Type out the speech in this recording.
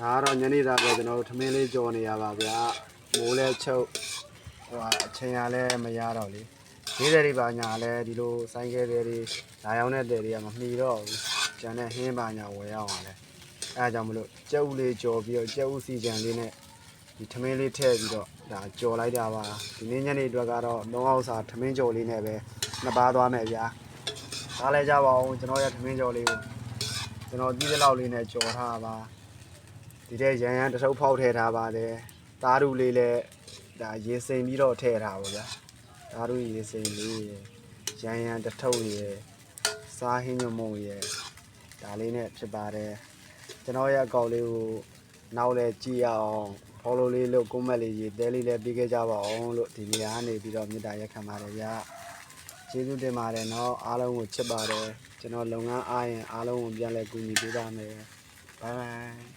ဒါကတော့ညနေသားပဲကျွန်တော်တို့ထမင်းလေးကြော်နေရပါဗျာမိုးလဲချုပ်ဟိုအချိန်ရလဲမရတော့လေဈေးတွေပါညာလဲဒီလိုဆိုင်ကယ်တွေလာရောက်တဲ့တဲ့တွေကမမှီတော့ဘူးကျန်တဲ့ဟင်းပါညာဝယ်ရအောင်လဲအဲဒါကြောင့်မလို့ကြက်ဥလေးကြော်ပြီးတော့ကြက်ဥစီကြံလေးနဲ့ဒီထမင်းလေးထည့်ပြီးတော့ဒါကြော်လိုက်တာပါဒီနေ့ညနေအတွက်ကတော့လုံးအောင်စာထမင်းကြော်လေးနဲ့ပဲနှစ်ပါးသွားမယ်ဗျာဒါလည်းကြပါအောင်ကျွန်တော်ရဲ့ထမင်းကြော်လေးကိုကျွန်တော်တီးတဲ့လောက်လေးနဲ့ကြော်ထားပါဒီတဲ့ရန်ရန်တထုပ်ဖောက်ထည့်ထားပါတယ်သားဓုလေးလည်းဒါရေစိမ်ပြီးတော့ထည့်ထားပါဗျာသားဓုရေစိမ်လေးရန်ရန်တထုပ်ရယ်စားဟင်းညမုံရယ်ဒါလေးနဲ့ဖြစ်ပါတယ်ကျွန်တော်ရဲ့အကောက်လေးကိုနောက်လဲကြည့်ရအောင်ဖော်လို့လေးလို့ကွန်မက်လေးရေးတဲလေးလည်းပြီးခဲ့ကြပါအောင်လို့ဒီနေရာကနေပြီးတော့မြတ်တာရက်ခံပါတယ်ဗျာကျေးဇူးတင်ပါတယ်เนาะအားလုံးကိုချစ်ပါတယ်ကျွန်တော်လုပ်ငန်းအားရင်အားလုံးကိုပြန်လဲကူညီပေးပါမယ်ဘိုင်ဘိုင်